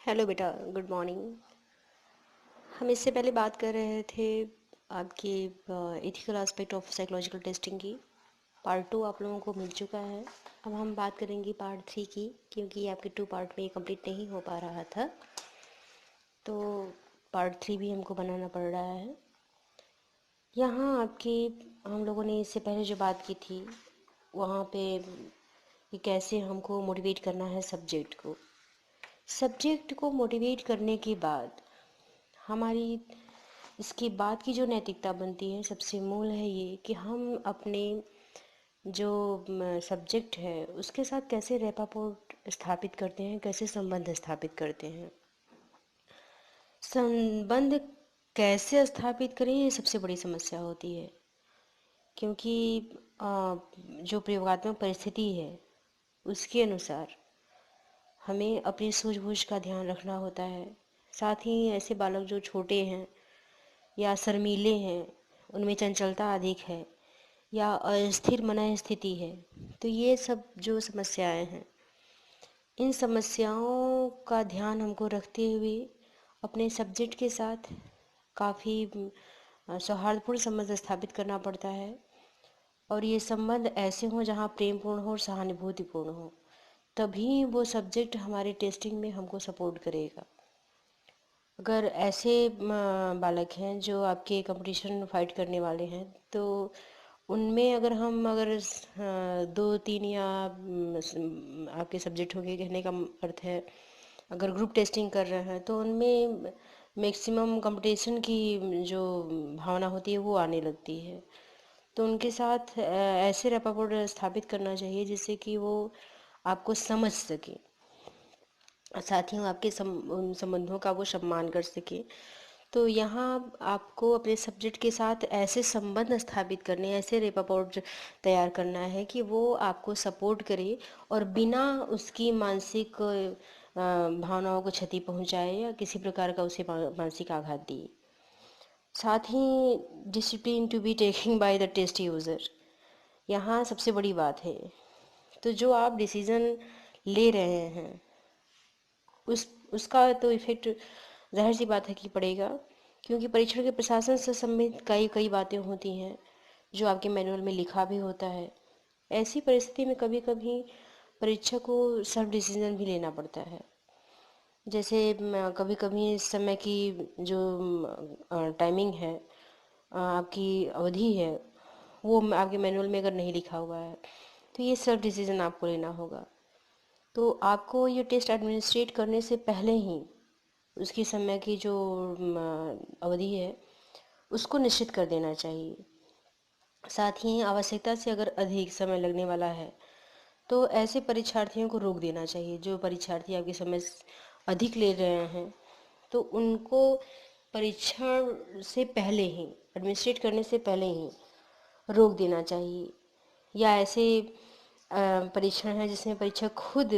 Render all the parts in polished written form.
Hello बेटा, good morning. हम इससे पहले बात कर रहे थे आपके ethical aspect of psychological testing की। पार्ट 2 आप लोगों को मिल चुका है। अब हम बात करेंगे पार्ट 3 की, क्योंकि आपके 2 पार्ट में ये कंप्लीट नहीं हो पा रहा था, तो पार्ट 3 भी हमको बनाना पड़ रहा है। यहाँ आपके हम लोगों ने इससे पहले जो बात की थी वहाँ पे कि कैसे हमको मोटिवेट करना है सब्जेक्ट को मोटिवेट करने के बाद हमारी इसके बाद की जो नैतिकता बनती है, सबसे मूल है ये कि हम अपने जो सब्जेक्ट है उसके साथ कैसे रेपापोर्ट स्थापित करते हैं, कैसे संबंध स्थापित करते हैं। संबंध कैसे स्थापित करें, ये सबसे बड़ी समस्या होती है, क्योंकि जो प्रयोगात्मक परिस्थिति है उसके अनुसार हमें अपनी सूझबूझ का ध्यान रखना होता है। साथ ही ऐसे बालक जो छोटे हैं या शर्मीले हैं, उनमें चंचलता अधिक है या अस्थिर मन स्थिति है, तो ये सब जो समस्याएं हैं, इन समस्याओं का ध्यान हमको रखते हुए अपने सब्जेक्ट के साथ काफ़ी सौहार्दपूर्ण संबंध स्थापित करना पड़ता है। और ये संबंध ऐसे हों जहाँ प्रेमपूर्ण हो और सहानुभूतिपूर्ण हो, तभी वो सब्जेक्ट हमारे टेस्टिंग में हमको सपोर्ट करेगा। अगर ऐसे बालक हैं जो आपके कंपटीशन फाइट करने वाले हैं, तो उनमें अगर 2-3 या आपके सब्जेक्ट होंगे, कहने का अर्थ है अगर ग्रुप टेस्टिंग कर रहे हैं तो उनमें मैक्सिमम कंपटीशन की जो भावना होती है वो आने लगती है। तो उनके साथ ऐसे रैपोर्ट स्थापित करना चाहिए जिससे कि वो आपको समझ सके, साथ ही वो आपके उन संबंधों का वो सम्मान कर सके। तो यहाँ आपको अपने सब्जेक्ट के साथ ऐसे संबंध स्थापित करने, ऐसे रेपापोर्ट तैयार करना है कि वो आपको सपोर्ट करे और बिना उसकी मानसिक भावनाओं को क्षति पहुँचाए या किसी प्रकार का उसे मानसिक आघात दिए। साथ ही discipline to be taking by the test user, यहाँ सबसे बड़ी बात है। तो जो आप डिसीज़न ले रहे हैं उसका तो इफ़ेक्ट ज़ाहिर सी बात है कि पड़ेगा, क्योंकि परीक्षण के प्रशासन से संबंधित कई कई बातें होती हैं जो आपके मैनुअल में लिखा भी होता है। ऐसी परिस्थिति में कभी कभी परीक्षक को सेल्फ डिसीजन भी लेना पड़ता है। जैसे कभी कभी इस समय की जो टाइमिंग है, आपकी अवधि है, वो आपके मैनुअल में अगर नहीं लिखा हुआ है तो ये सेल्फ डिसीजन आपको लेना होगा। तो आपको ये टेस्ट एडमिनिस्ट्रेट करने से पहले ही उसकी समय की जो अवधि है उसको निश्चित कर देना चाहिए। साथ ही आवश्यकता से अगर अधिक समय लगने वाला है तो ऐसे परीक्षार्थियों को रोक देना चाहिए। जो परीक्षार्थी आपके समय अधिक ले रहे हैं तो उनको परीक्षण से पहले ही, एडमिनिस्ट्रेट करने से पहले ही रोक देना चाहिए। या ऐसे परीक्षण है जिसमें परीक्षक खुद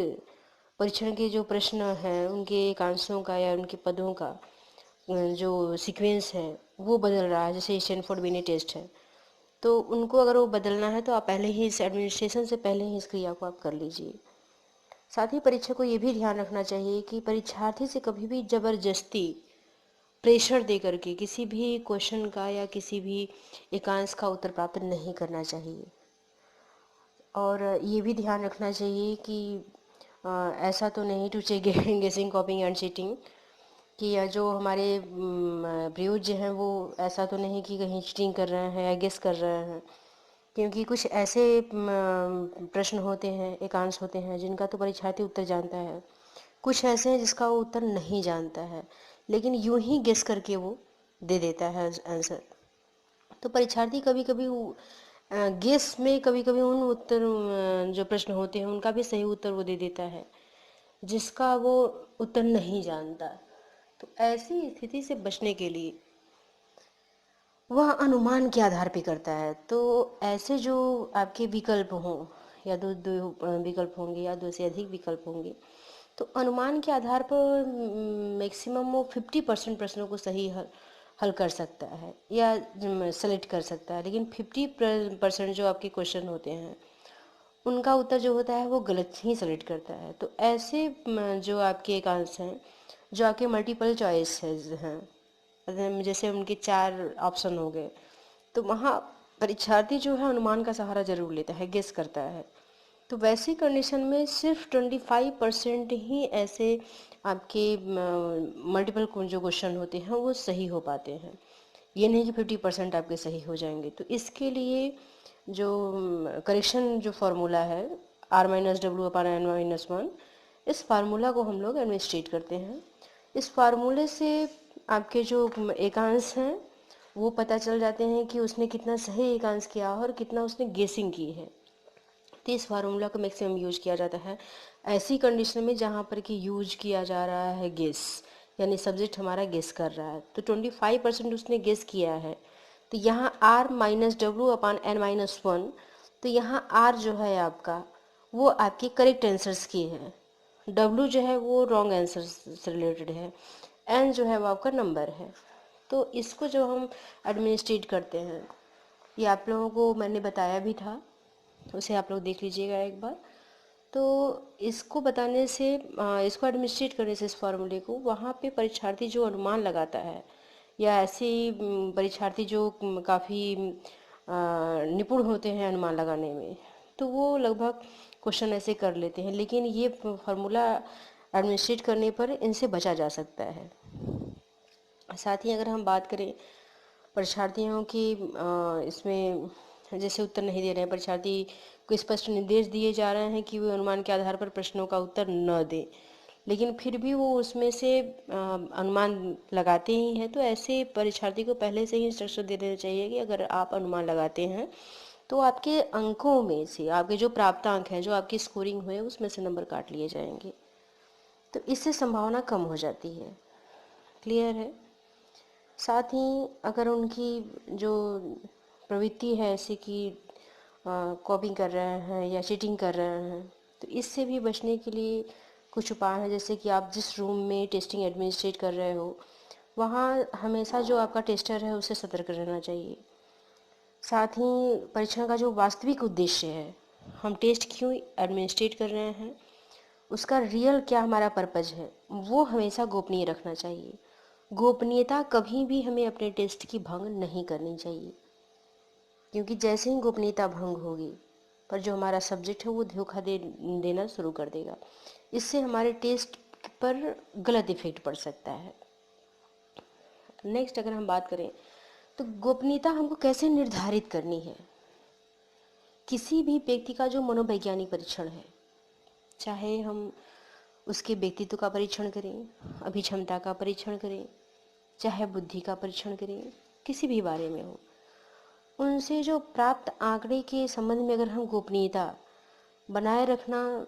परीक्षण के जो प्रश्न हैं उनके एकांशों का या उनके पदों का जो सीक्वेंस है वो बदल रहा है, जैसे स्टैनफोर्ड बिने टेस्ट है, तो उनको अगर वो बदलना है तो आप पहले ही इस एडमिनिस्ट्रेशन से पहले ही इस क्रिया को आप कर लीजिए। साथ ही परीक्षक को ये भी ध्यान रखना चाहिए कि परीक्षार्थी से कभी भी ज़बरदस्ती प्रेशर दे करके किसी भी क्वेश्चन का या किसी भी एकांश का उत्तर प्राप्त नहीं करना चाहिए। और ये भी ध्यान रखना चाहिए कि ऐसा तो नहीं टू चेक गेसिंग कॉपिंग एंड चीटिंग, कि या जो हमारे प्रयोज्य हैं वो ऐसा तो नहीं कि कहीं चीटिंग कर रहे हैं या गेस कर रहे हैं, क्योंकि कुछ ऐसे प्रश्न होते हैं, एकांश होते हैं जिनका तो परीक्षार्थी उत्तर जानता है, कुछ ऐसे हैं जिसका वो उत्तर नहीं जानता है लेकिन यूं ही गेस करके वो दे देता है आंसर। तो परीक्षार्थी कभी कभी गेस में कभी कभी उन उत्तर जो प्रश्न होते हैं उनका भी सही उत्तर वो दे देता है जिसका वो उत्तर नहीं जानता। तो ऐसी स्थिति से बचने के लिए वह अनुमान के आधार पे करता है। तो ऐसे जो आपके विकल्प हों, या दो दो विकल्प होंगे या दो से अधिक विकल्प होंगे, तो अनुमान के आधार पर मैक्सिमम वो 50% प्रश्नों को सही हल हल कर सकता है या सेलेक्ट कर सकता है, लेकिन 50% जो आपके क्वेश्चन होते हैं उनका उत्तर जो होता है वो गलत ही सेलेक्ट करता है। तो ऐसे जो आपके एकांश हैं जो आपके मल्टीपल चॉइस हैं, जैसे उनके 4 ऑप्शन हो गए, तो वहाँ परीक्षार्थी जो है अनुमान का सहारा जरूर लेता है, गेस करता है। तो वैसी कंडीशन में सिर्फ 25% ही ऐसे आपके मल्टीपल जो क्वेश्चन होते हैं वो सही हो पाते हैं। ये नहीं कि 50% आपके सही हो जाएंगे। तो इसके लिए जो करेक्शन जो फार्मूला है R-W/N-1, इस फार्मूला को हम लोग एडमिनिस्ट्रेट करते हैं। इस फार्मूले से आपके जो एकांश हैं वो पता चल जाते हैं कि उसने कितना सही एकांश किया और कितना उसने गेसिंग की है। तो इस फार्मूला को मैक्सिमम यूज किया जाता है ऐसी कंडीशन में जहाँ पर कि यूज किया जा रहा है गेस, यानी सब्जेक्ट हमारा गेस कर रहा है। तो 25% उसने गेस किया है, तो यहाँ R-W/N-1, तो यहाँ R जो है आपका वो आपके करेक्ट आंसर्स की है, W जो है वो रॉन्ग आंसर से रिलेटेड है, N जो है वो आपका नंबर है। तो इसको जो हम एडमिनिस्ट्रेट करते हैं, ये आप लोगों को मैंने बताया भी था, उसे आप लोग देख लीजिएगा एक बार। तो इसको बताने से इसको एडमिनिस्ट्रेट करने से इस फार्मूले को, वहाँ पे परीक्षार्थी जो अनुमान लगाता है या ऐसे परीक्षार्थी जो काफ़ी निपुण होते हैं अनुमान लगाने में, तो वो लगभग क्वेश्चन ऐसे कर लेते हैं। लेकिन ये फार्मूला एडमिनिस्ट्रेट करने पर इनसे बचा जा सकता है। साथ ही अगर हम बात करें परीक्षार्थियों की, इसमें जैसे उत्तर नहीं दे रहे हैं परीक्षार्थी को, स्पष्ट निर्देश दिए जा रहे हैं कि वे अनुमान के आधार पर प्रश्नों का उत्तर न दें, लेकिन फिर भी वो उसमें से अनुमान लगाते ही हैं, तो ऐसे परीक्षार्थी को पहले से ही इंस्ट्रक्शन दे देना चाहिए कि अगर आप अनुमान लगाते हैं तो आपके अंकों में से, आपके जो प्राप्तांक हैं, जो आपकी स्कोरिंग हुई है, उसमें से नंबर काट लिए जाएंगे। तो इससे संभावना कम हो जाती है। क्लियर है? साथ ही अगर उनकी जो प्रवृत्ति है ऐसे कि कॉपी कर रहे हैं या चीटिंग कर रहे हैं, तो इससे भी बचने के लिए कुछ उपाय हैं। जैसे कि आप जिस रूम में टेस्टिंग एडमिनिस्ट्रेट कर रहे हो, वहाँ हमेशा जो आपका टेस्टर है उसे सतर्क रहना चाहिए। साथ ही परीक्षण का जो वास्तविक उद्देश्य है, हम टेस्ट क्यों एडमिनिस्ट्रेट कर रहे हैं, उसका रियल क्या हमारा पर्पज़ है, वो हमेशा गोपनीय रखना चाहिए। गोपनीयता कभी भी हमें अपने टेस्ट की भंग नहीं करनी चाहिए, क्योंकि जैसे ही गोपनीयता भंग होगी पर जो हमारा सब्जेक्ट है वो धोखा देना शुरू कर देगा। इससे हमारे टेस्ट पर गलत इफेक्ट पड़ सकता है। नेक्स्ट अगर हम बात करें तो गोपनीयता हमको कैसे निर्धारित करनी है। किसी भी व्यक्ति का जो मनोवैज्ञानिक परीक्षण है, चाहे हम उसके व्यक्तित्व का परीक्षण करें, अभिक्षमता का परीक्षण करें, चाहे बुद्धि का परीक्षण करें, किसी भी बारे में हो, उनसे जो प्राप्त आंकड़े के संबंध में अगर हम गोपनीयता बनाए रखना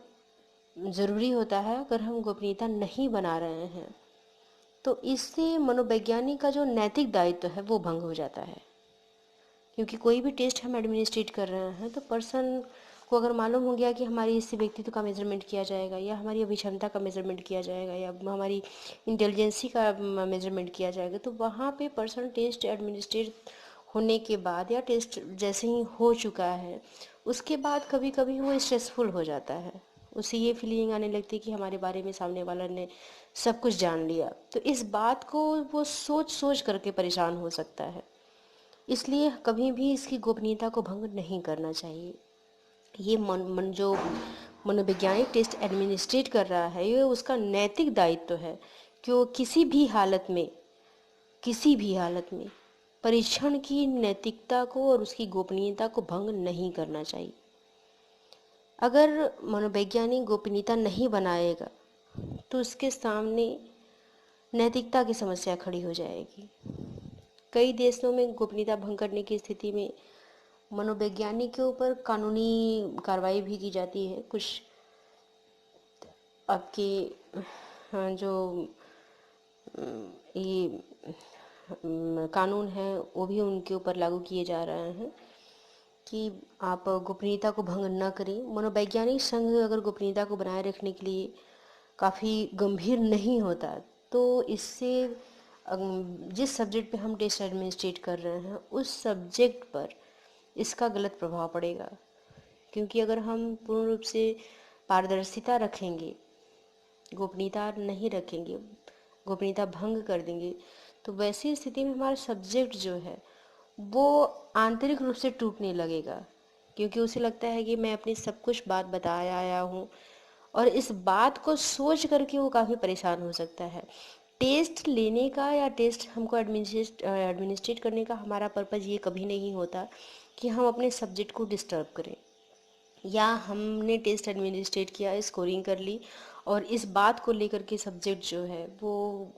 ज़रूरी होता है, अगर हम गोपनीयता नहीं बना रहे हैं तो इससे मनोवैज्ञानिक का जो नैतिक दायित्व है वो भंग हो जाता है। क्योंकि कोई भी टेस्ट हम एडमिनिस्ट्रेट कर रहे हैं तो पर्सन को अगर मालूम हो गया कि हमारी इस व्यक्तित्व का मेजरमेंट किया जाएगा या हमारी अभिक्षमता का मेजरमेंट किया जाएगा या हमारी इंटेलिजेंसी का मेजरमेंट किया जाएगा, तो वहाँ पे पर्सन टेस्ट एडमिनिस्ट्रेट होने के बाद या टेस्ट जैसे ही हो चुका है उसके बाद कभी कभी वो स्ट्रेसफुल हो जाता है। उसे ये फीलिंग आने लगती है कि हमारे बारे में सामने वाला ने सब कुछ जान लिया, तो इस बात को वो सोच सोच करके परेशान हो सकता है। इसलिए कभी भी इसकी गोपनीयता को भंग नहीं करना चाहिए। ये जो मनोवैज्ञानिक टेस्ट एडमिनिस्ट्रेट कर रहा है ये उसका नैतिक दायित्व है कि वो किसी भी हालत में परीक्षण की नैतिकता को और उसकी गोपनीयता को भंग नहीं करना चाहिए। अगर मनोवैज्ञानिक गोपनीयता नहीं बनाएगा तो उसके सामने नैतिकता की समस्या खड़ी हो जाएगी। कई देशों में गोपनीयता भंग करने की स्थिति में मनोवैज्ञानिक के ऊपर कानूनी कार्रवाई भी की जाती है। कुछ आपके जो ये कानून है वो भी उनके ऊपर लागू किए जा रहे हैं कि आप गोपनीयता को भंग न करें। मनोवैज्ञानिक संघ अगर गोपनीयता को बनाए रखने के लिए काफ़ी गंभीर नहीं होता तो इससे जिस सब्जेक्ट पे हम टेस्ट एडमिनिस्ट्रेट कर रहे हैं उस सब्जेक्ट पर इसका गलत प्रभाव पड़ेगा। क्योंकि अगर हम पूर्ण रूप से पारदर्शिता रखेंगे, गोपनीयता नहीं रखेंगे, गोपनीयता भंग कर देंगे, तो वैसी स्थिति में हमारा सब्जेक्ट जो है वो आंतरिक रूप से टूटने लगेगा, क्योंकि उसे लगता है कि मैं अपनी सब कुछ बात बताया आया हूँ, और इस बात को सोच करके वो काफ़ी परेशान हो सकता है। टेस्ट लेने का या टेस्ट हमको एडमिनिस्ट्रेट करने का हमारा पर्पज़ ये कभी नहीं होता कि हम अपने सब्जेक्ट को डिस्टर्ब करें, या हमने टेस्ट एडमिनिस्ट्रेट किया, स्कोरिंग कर ली, और इस बात को लेकर के सब्जेक्ट जो है वो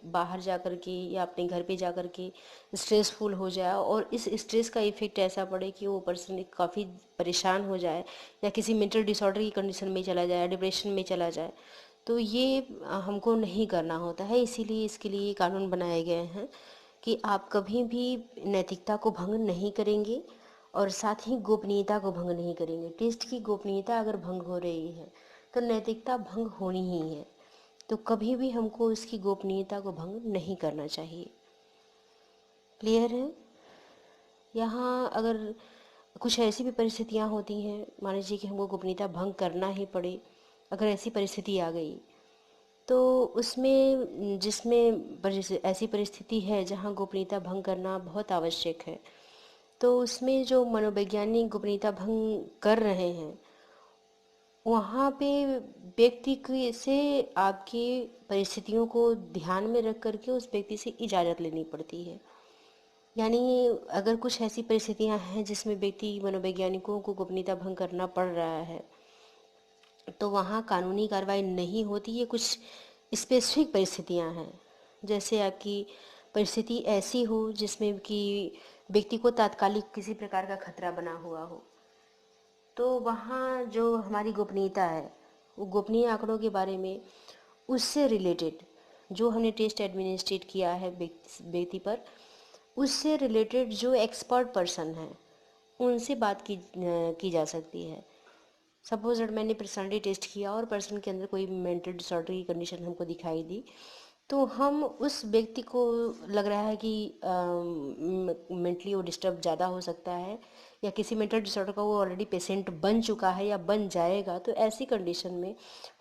बाहर जा कर के या अपने घर पे जा कर के स्ट्रेसफुल हो जाए, और इस स्ट्रेस का इफ़ेक्ट ऐसा पड़े कि वो पर्सन काफ़ी परेशान हो जाए या किसी मेंटल डिसऑर्डर की कंडीशन में चला जाए, डिप्रेशन में चला जाए। तो ये हमको नहीं करना होता है, इसीलिए इसके लिए कानून बनाए गए हैं कि आप कभी भी नैतिकता को भंग नहीं करेंगे और साथ ही गोपनीयता को भंग नहीं करेंगे। टेस्ट की गोपनीयता अगर भंग हो रही है तो नैतिकता भंग होनी ही है, तो कभी भी हमको इसकी गोपनीयता को भंग नहीं करना चाहिए। क्लियर है? यहाँ अगर कुछ ऐसी भी परिस्थितियाँ होती हैं, मान लीजिए कि हमको गोपनीयता भंग करना ही पड़े, अगर ऐसी परिस्थिति आ गई, तो उसमें ऐसी परिस्थिति है जहाँ गोपनीयता भंग करना बहुत आवश्यक है, तो उसमें जो मनोवैज्ञानिक गोपनीयता भंग कर रहे हैं वहाँ पे से आपकी परिस्थितियों को ध्यान में रख करके उस व्यक्ति से इजाज़त लेनी पड़ती है। यानी अगर कुछ ऐसी परिस्थितियाँ हैं जिसमें व्यक्ति मनोवैज्ञानिकों को गोपनीयता भंग करना पड़ रहा है, तो वहाँ कानूनी कार्रवाई नहीं होती। ये कुछ स्पेसिफिक परिस्थितियाँ हैं, जैसे आपकी परिस्थिति ऐसी हो जिसमें कि व्यक्ति को तात्कालिक किसी प्रकार का खतरा बना हुआ हो, तो वहाँ जो हमारी गोपनीयता है वो गोपनीय आंकड़ों के बारे में, उससे रिलेटेड जो हमने टेस्ट एडमिनिस्ट्रेट किया है व्यक्ति पर, उससे रिलेटेड जो एक्सपर्ट पर्सन है उनसे बात की जा सकती है। सपोज दैट मैंने पर्सनालिटी टेस्ट किया और पर्सन के अंदर कोई मेंटल डिसऑर्डर की कंडीशन हमको दिखाई दी, तो हम उस व्यक्ति को लग रहा है कि मेंटली वो डिस्टर्ब ज़्यादा हो सकता है, या किसी मेंटल डिसऑर्डर का वो ऑलरेडी पेशेंट बन चुका है या बन जाएगा, तो ऐसी कंडीशन में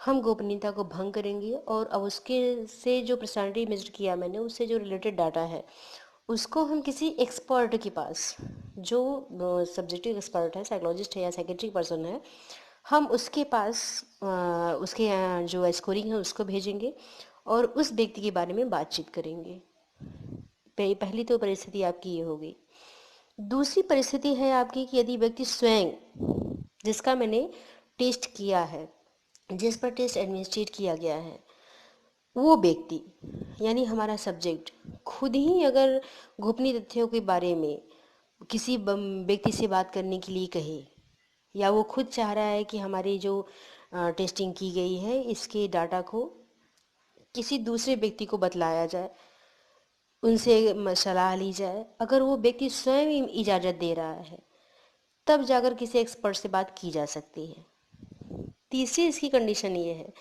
हम गोपनीयता को भंग करेंगे, और अब उसके से जो पर्सनालिटी मेजर किया मैंने, उससे जो रिलेटेड डाटा है उसको हम किसी एक्सपर्ट के पास, जो सब्जेक्टिव एक्सपर्ट है, साइकोलॉजिस्ट है या साइकेट्रिक पर्सन है, हम उसके पास उसके जो स्कोरिंग है उसको भेजेंगे और उस व्यक्ति के बारे में बातचीत करेंगे। पहली तो परिस्थिति आपकी ये हो गई। दूसरी परिस्थिति है आपकी कि यदि व्यक्ति स्वयं, जिसका मैंने टेस्ट किया है, जिस पर टेस्ट एडमिनिस्ट्रेट किया गया है, वो व्यक्ति यानी हमारा सब्जेक्ट खुद ही अगर गोपनीय तथ्यों के बारे में किसी व्यक्ति से बात करने के लिए कहे, या वो खुद चाह रहा है कि हमारी जो टेस्टिंग की गई है इसके डाटा को किसी दूसरे व्यक्ति को बतलाया जाए, उनसे सलाह ली जाए, अगर वो व्यक्ति स्वयं इजाज़त दे रहा है, तब जाकर किसी एक्सपर्ट से बात की जा सकती है। तीसरी इसकी कंडीशन ये है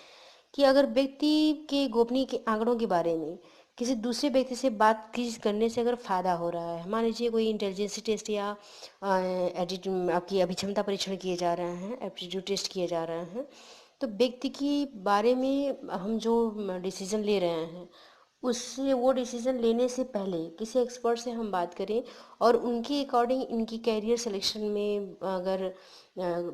कि अगर व्यक्ति के गोपनीय के आंकड़ों के बारे में किसी दूसरे व्यक्ति से बात करने से अगर फ़ायदा हो रहा है, मान लीजिए कोई इंटेलिजेंस टेस्ट या एटीट्यूड आपकी अभिक्षमता परीक्षण किए जा रहे हैं, एप्टीट्यूड टेस्ट किए जा रहे हैं, तो व्यक्ति के बारे में हम जो डिसीजन ले रहे हैं उससे, वो डिसीज़न लेने से पहले किसी एक्सपर्ट से हम बात करें और उनके अकॉर्डिंग इनकी कैरियर सिलेक्शन में अगर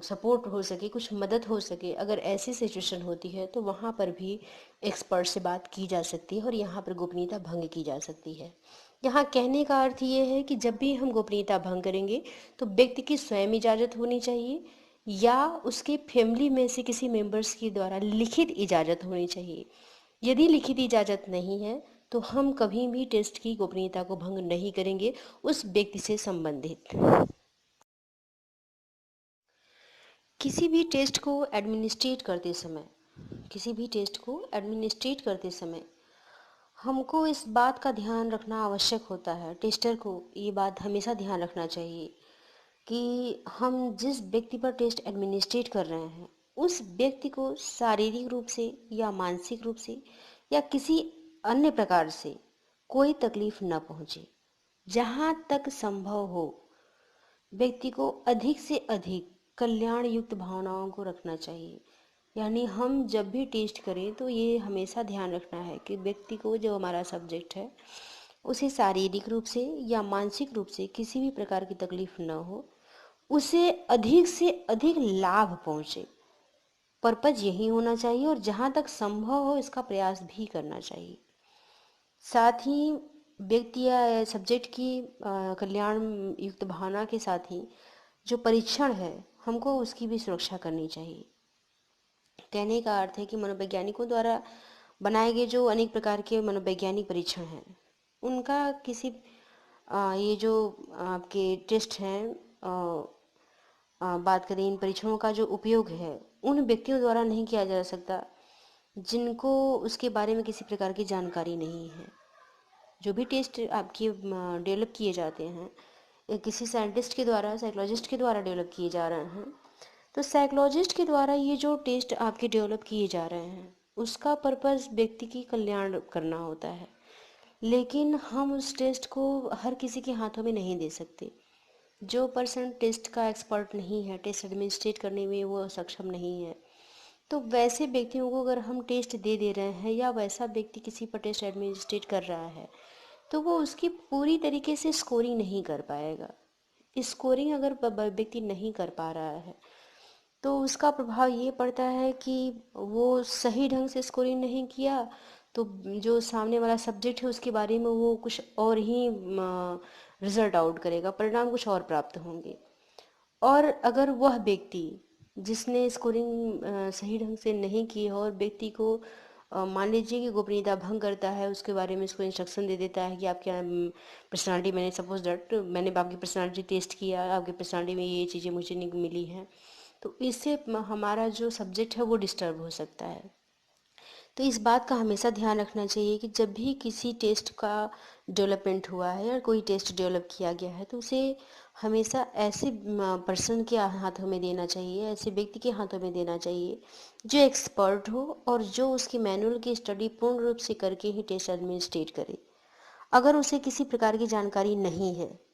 सपोर्ट हो सके, कुछ मदद हो सके, अगर ऐसी सिचुएशन होती है तो वहाँ पर भी एक्सपर्ट से बात की जा सकती है और यहाँ पर गोपनीयता भंग की जा सकती है। यहाँ कहने का अर्थ ये है कि जब भी हम गोपनीयता भंग करेंगे तो व्यक्ति की स्वयं इजाज़त होनी चाहिए या उसके फैमिली में से किसी मेंबर्स के द्वारा लिखित इजाज़त होनी चाहिए। यदि लिखित इजाज़त नहीं है तो हम कभी भी टेस्ट की गोपनीयता को भंग नहीं करेंगे उस व्यक्ति से संबंधित। किसी भी टेस्ट को एडमिनिस्ट्रेट करते समय हमको इस बात का ध्यान रखना आवश्यक होता है, टेस्टर को ये बात हमेशा ध्यान रखना चाहिए कि हम जिस व्यक्ति पर टेस्ट एडमिनिस्ट्रेट कर रहे हैं उस व्यक्ति को शारीरिक रूप से या मानसिक रूप से या किसी अन्य प्रकार से कोई तकलीफ न पहुंचे। जहाँ तक संभव हो व्यक्ति को अधिक से अधिक कल्याण युक्त भावनाओं को रखना चाहिए। यानी हम जब भी टेस्ट करें तो ये हमेशा ध्यान रखना है कि व्यक्ति को, जो हमारा सब्जेक्ट है, उसे शारीरिक रूप से या मानसिक रूप से किसी भी प्रकार की तकलीफ न हो, उसे अधिक से अधिक लाभ पहुँचे। पर्पज यही होना चाहिए और जहाँ तक संभव हो इसका प्रयास भी करना चाहिए। साथ ही व्यक्ति या सब्जेक्ट की कल्याण युक्त भावना के साथ ही जो परीक्षण है, हमको उसकी भी सुरक्षा करनी चाहिए। कहने का अर्थ है कि मनोवैज्ञानिकों द्वारा बनाए गए जो अनेक प्रकार के मनोवैज्ञानिक परीक्षण हैं, उनका किसी ये जो आपके टेस्ट हैं, बात करें इन परीक्षणों का जो उपयोग है, उन व्यक्तियों द्वारा नहीं किया जा सकता जिनको उसके बारे में किसी प्रकार की जानकारी नहीं है। जो भी टेस्ट आपके डेवलप किए जाते हैं, किसी साइंटिस्ट के द्वारा, साइकोलॉजिस्ट के द्वारा डेवलप किए जा रहे हैं, तो साइकोलॉजिस्ट के द्वारा ये जो टेस्ट आपके डेवलप किए जा रहे हैं, उसका पर्पस व्यक्ति की कल्याण करना होता है। लेकिन हम उस टेस्ट को हर किसी के हाथों में नहीं दे सकते। जो पर्सन टेस्ट का एक्सपर्ट नहीं है, टेस्ट एडमिनिस्ट्रेट करने में वो सक्षम नहीं है, तो वैसे व्यक्तियों को अगर हम टेस्ट दे दे रहे हैं या वैसा व्यक्ति किसी पर टेस्ट एडमिनिस्ट्रेट कर रहा है, तो वो उसकी पूरी तरीके से स्कोरिंग नहीं कर पाएगा। स्कोरिंग अगर व्यक्ति नहीं कर पा रहा है तो उसका प्रभाव ये पड़ता है कि वो सही ढंग से स्कोरिंग नहीं किया, तो जो सामने वाला सब्जेक्ट है उसके बारे में वो कुछ और ही रिजल्ट आउट करेगा, परिणाम कुछ और प्राप्त होंगे। और अगर वह व्यक्ति जिसने स्कोरिंग सही ढंग से नहीं की है और व्यक्ति को मान लीजिए कि गोपनीयता भंग करता है, उसके बारे में उसको इंस्ट्रक्शन दे देता है कि आपके पर्सनालिटी, मैंने सपोज दैट मैंने आपकी पर्सनालिटी टेस्ट किया, आपकी पर्सनालिटी में ये चीज़ें मुझे नहीं मिली हैं, तो इससे हमारा जो सब्जेक्ट है वो डिस्टर्ब हो सकता है। तो इस बात का हमेशा ध्यान रखना चाहिए कि जब भी किसी टेस्ट का डेवलपमेंट हुआ है या कोई टेस्ट डेवलप किया गया है, तो उसे हमेशा ऐसे पर्सन के हाथों में देना चाहिए, ऐसे व्यक्ति के हाथों में देना चाहिए जो एक्सपर्ट हो और जो उसकी मैनुअल की स्टडी पूर्ण रूप से करके ही टेस्ट एडमिनिस्ट्रेट करे। अगर उसे किसी प्रकार की जानकारी नहीं है,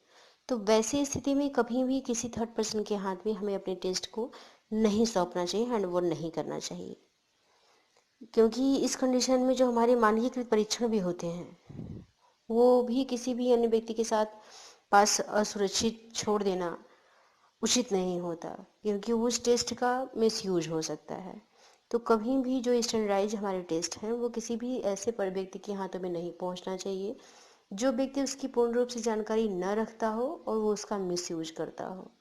तो वैसी स्थिति में कभी भी किसी थर्ड पर्सन के हाथ में हमें अपने टेस्ट को नहीं सौंपना चाहिए, हैंडओवर नहीं करना चाहिए। क्योंकि इस कंडीशन में जो हमारे मानकीकृत परीक्षण भी होते हैं, वो भी किसी भी अन्य व्यक्ति के साथ पास असुरक्षित छोड़ देना उचित नहीं होता, क्योंकि उस टेस्ट का मिसयूज हो सकता है। तो कभी भी जो स्टैंडर्डाइज हमारे टेस्ट हैं वो किसी भी ऐसे पर व्यक्ति के हाथों में नहीं पहुंचना चाहिए जो व्यक्ति उसकी पूर्ण रूप से जानकारी न रखता हो और वो उसका मिसयूज करता हो।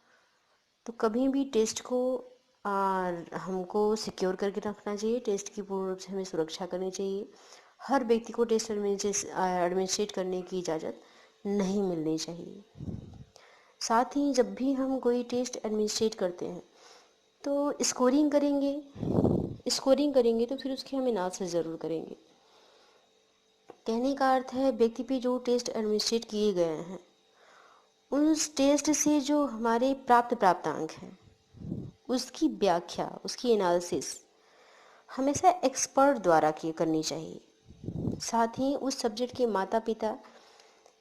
तो कभी भी टेस्ट को हमको सिक्योर करके रखना चाहिए, टेस्ट की पूर्ण रूप से हमें सुरक्षा करनी चाहिए। हर व्यक्ति को टेस्ट एडमिनिस्ट्रेट करने की इजाज़त नहीं मिलनी चाहिए। साथ ही जब भी हम कोई टेस्ट एडमिनिस्ट्रेट करते हैं तो स्कोरिंग करेंगे तो फिर उसकी हम एनालिसिस ज़रूर करेंगे। कहने का अर्थ है व्यक्ति पे जो टेस्ट एडमिनिस्ट्रेट किए गए हैं, उस टेस्ट से जो हमारे प्राप्तांक हैं, उसकी व्याख्या, उसकी एनालिसिस हमेशा एक्सपर्ट द्वारा की करनी चाहिए। साथ ही उस सब्जेक्ट के माता पिता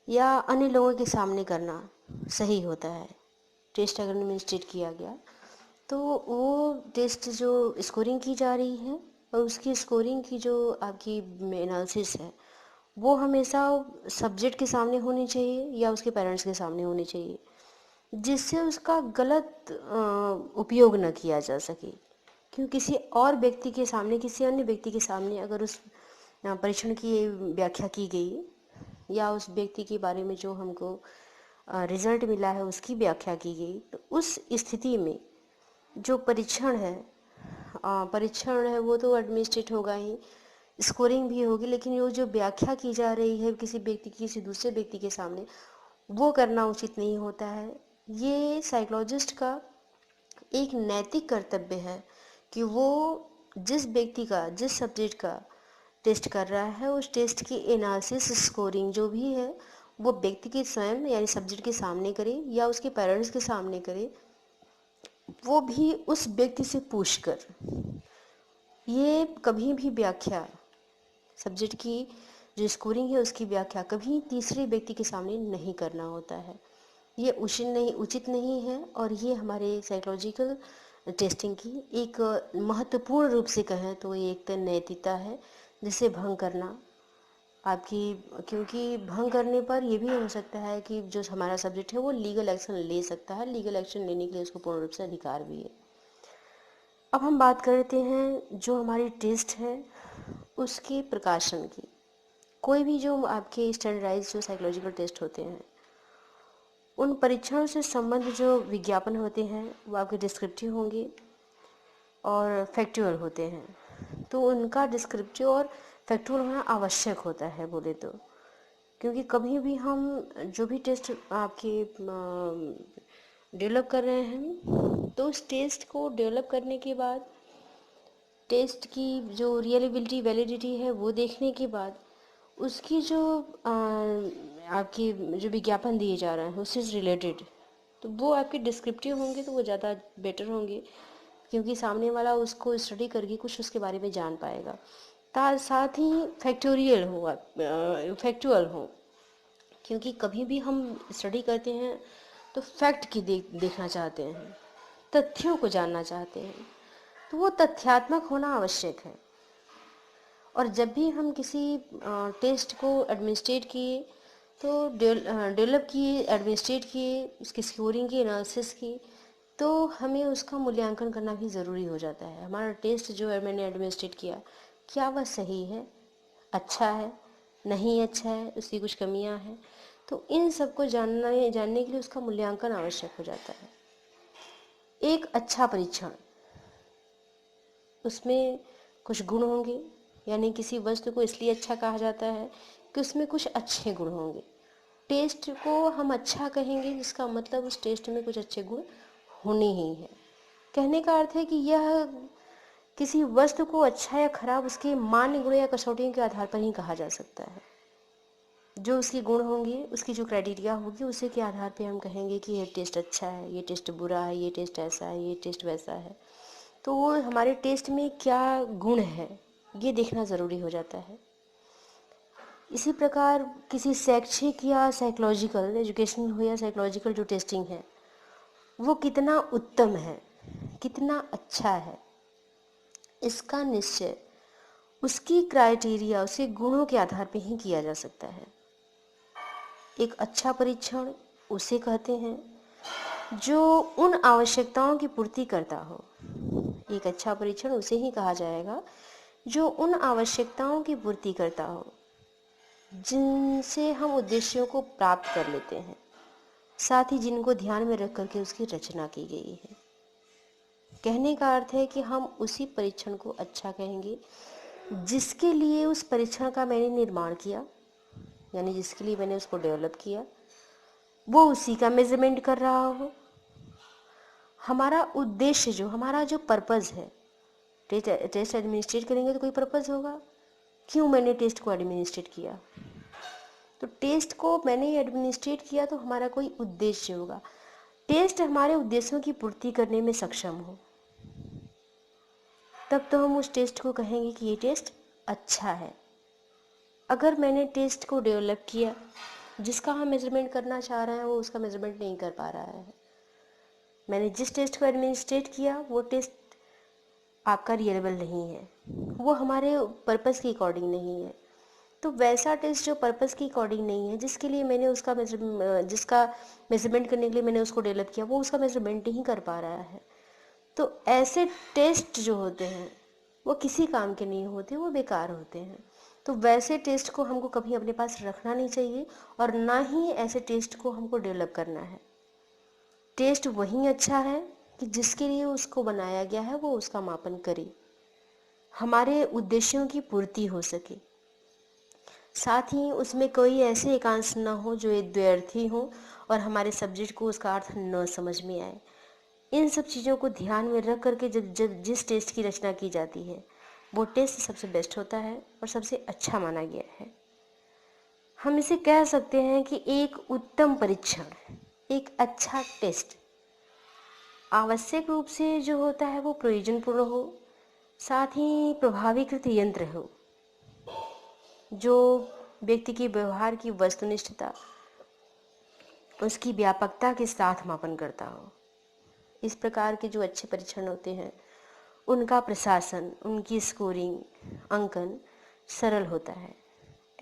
या अन्य लोगों के सामने करना सही होता है। टेस्ट अगर एडमिनिस्ट्रेट किया गया तो वो टेस्ट जो स्कोरिंग की जा रही है और उसकी स्कोरिंग की जो आपकी एनालिसिस है, वो हमेशा सब्जेक्ट के सामने होनी चाहिए या उसके पेरेंट्स के सामने होनी चाहिए, जिससे उसका गलत उपयोग न किया जा सके। क्योंकि किसी और व्यक्ति के सामने, किसी अन्य व्यक्ति के सामने अगर उस परीक्षण की व्याख्या की गई या उस व्यक्ति के बारे में जो हमको रिजल्ट मिला है उसकी व्याख्या की गई, तो उस स्थिति में जो परीक्षण है वो तो एडमिनिस्ट्रेट होगा ही, स्कोरिंग भी होगी, लेकिन वो जो व्याख्या की जा रही है किसी व्यक्ति की किसी दूसरे व्यक्ति के सामने, वो करना उचित नहीं होता है। ये साइकोलॉजिस्ट का एक नैतिक कर्तव्य है कि वो जिस व्यक्ति का, जिस सब्जेक्ट का टेस्ट कर रहा है, उस टेस्ट की एनालिसिस, स्कोरिंग जो भी है वो व्यक्ति के स्वयं यानी सब्जेक्ट के सामने करे या उसके पेरेंट्स के सामने करे, वो भी उस व्यक्ति से पूछकर। ये कभी भी व्याख्या, सब्जेक्ट की जो स्कोरिंग है उसकी व्याख्या कभी तीसरे व्यक्ति के सामने नहीं करना होता है। ये उचित नहीं है और ये हमारे साइकोलॉजिकल टेस्टिंग की एक महत्वपूर्ण रूप से कहें तो ये एक तो नैतिकता है जिसे भंग करना आपकी, क्योंकि भंग करने पर ये भी हो सकता है कि जो हमारा सब्जेक्ट है वो लीगल एक्शन ले सकता है। लीगल एक्शन लेने के लिए उसको पूर्ण रूप से अधिकार भी है। अब हम बात करते हैं जो हमारी टेस्ट है उसके प्रकाशन की। कोई भी जो आपके स्टैंडर्डाइज जो साइकोलॉजिकल टेस्ट होते हैं उन परीक्षणों से संबंध जो विज्ञापन होते हैं वो आपके डिस्क्रिप्टिव होंगे और फैक्चुअल होते हैं। तो उनका डिस्क्रिप्टिव और फैक्चुअल होना आवश्यक होता है बोले तो, क्योंकि कभी भी हम जो भी टेस्ट आपके डेवलप कर रहे हैं तो उस टेस्ट को डेवलप करने के बाद टेस्ट की जो रियलेबिलिटी वैलिडिटी है वो देखने के बाद उसकी जो आपकी जो विज्ञापन दिए जा रहे हैं उससे रिलेटेड तो वो आपके डिस्क्रिप्टिव होंगे तो वो ज़्यादा बेटर होंगे, क्योंकि सामने वाला उसको स्टडी करके कुछ उसके बारे में जान पाएगा। साथ ही फैक्टोरियल हो, फैक्चुअल हो, क्योंकि कभी भी हम स्टडी करते हैं तो फैक्ट की देखना चाहते हैं, तथ्यों को जानना चाहते हैं, तो वो तथ्यात्मक होना आवश्यक है। और जब भी हम किसी टेस्ट को एडमिनिस्ट्रेट किए तो डेवलप किए, एडमिनिस्ट्रेट किए, उसकी स्कोरिंग की, एनालिसिस की, तो हमें उसका मूल्यांकन करना भी ज़रूरी हो जाता है। हमारा टेस्ट जो है मैंने एडमिनिस्ट्रेट किया, क्या वह सही है, अच्छा है, नहीं अच्छा है, उसकी कुछ कमियां हैं, तो इन सबको जानने के लिए उसका मूल्यांकन आवश्यक हो जाता है। एक अच्छा परीक्षण, उसमें कुछ गुण होंगे, यानी किसी वस्तु को इसलिए अच्छा कहा जाता है कि उसमें कुछ अच्छे गुण होंगे। टेस्ट को हम अच्छा कहेंगे जिसका मतलब उस टेस्ट में कुछ अच्छे गुण होने ही हैं। कहने का अर्थ है कि यह किसी वस्तु को अच्छा या खराब उसके मान्य गुण या कसौटियों के आधार पर ही कहा जा सकता है। जो उसके गुण होंगे, उसकी जो क्राइटेरिया होगी, उसी के आधार पे हम कहेंगे कि ये टेस्ट अच्छा है, ये टेस्ट बुरा है, ये टेस्ट ऐसा है, ये टेस्ट वैसा है। तो वो हमारे टेस्ट में क्या गुण है ये देखना ज़रूरी हो जाता है। इसी प्रकार किसी शैक्षिक या साइकोलॉजिकल एजुकेशन हो या साइकोलॉजिकल जो टेस्टिंग है वो कितना उत्तम है, कितना अच्छा है, इसका निश्चय उसकी क्राइटेरिया, उसके गुणों के आधार पर ही किया जा सकता है। एक अच्छा परीक्षण उसे कहते हैं जो उन आवश्यकताओं की पूर्ति करता हो। एक अच्छा परीक्षण उसे ही कहा जाएगा जो उन आवश्यकताओं की पूर्ति करता हो जिनसे हम उद्देश्यों को प्राप्त कर लेते हैं, साथ ही जिनको ध्यान में रख करके उसकी रचना की गई है। कहने का अर्थ है कि हम उसी परीक्षण को अच्छा कहेंगे जिसके लिए उस परीक्षण का मैंने निर्माण किया, यानी जिसके लिए मैंने उसको डेवलप किया, वो उसी का मेजरमेंट कर रहा हो। हमारा उद्देश्य, जो हमारा जो पर्पज़ है, टेस्ट एडमिनिस्ट्रेट करेंगे तो कोई पर्पज़ होगा, क्यों मैंने टेस्ट को एडमिनिस्ट्रेट किया, तो टेस्ट को मैंने एडमिनिस्ट्रेट किया तो हमारा कोई उद्देश्य होगा। टेस्ट हमारे उद्देश्यों की पूर्ति करने में सक्षम हो तब तो हम उस टेस्ट को कहेंगे कि ये टेस्ट अच्छा है। अगर मैंने टेस्ट को डेवलप किया, जिसका हम मेजरमेंट करना चाह रहे हैं वो उसका मेजरमेंट नहीं कर पा रहा है, मैंने जिस टेस्ट को एडमिनिस्ट्रेट किया वो टेस्ट आपका रियलेबल नहीं है, वो हमारे पर्पज़ के अकॉर्डिंग नहीं है, तो वैसा टेस्ट जो पर्पज़ के अकॉर्डिंग नहीं है, जिसके लिए मैंने उसका जिसका मेजरमेंट करने के लिए मैंने उसको डेवलप किया, वो उसका मेजरमेंट नहीं कर पा रहा है, तो ऐसे टेस्ट जो होते हैं वो किसी काम के नहीं होते, वो बेकार होते हैं। तो वैसे टेस्ट को हमको कभी अपने पास रखना नहीं चाहिए और ना ही ऐसे टेस्ट को हमको डेवलप करना है। टेस्ट वही अच्छा है कि जिसके लिए उसको बनाया गया है वो उसका मापन करे, हमारे उद्देश्यों की पूर्ति हो सके, साथ ही उसमें कोई ऐसे एकांश न हो जो द्व्यर्थी हो और हमारे सब्जेक्ट को उसका अर्थ न समझ में आए। इन सब चीज़ों को ध्यान में रख करके जब जिस टेस्ट की रचना की जाती है वो टेस्ट सबसे बेस्ट होता है और सबसे अच्छा माना गया है। हम इसे कह सकते हैं कि एक उत्तम परीक्षण, एक अच्छा टेस्ट आवश्यक रूप से जो होता है वो प्रयोजनपूर्ण हो, साथ ही प्रभावीकृत यंत्र हो जो व्यक्ति के व्यवहार की वस्तुनिष्ठता, उसकी व्यापकता के साथ मापन करता हो। इस प्रकार के जो अच्छे परीक्षण होते हैं उनका प्रशासन, उनकी स्कोरिंग, अंकन सरल होता है।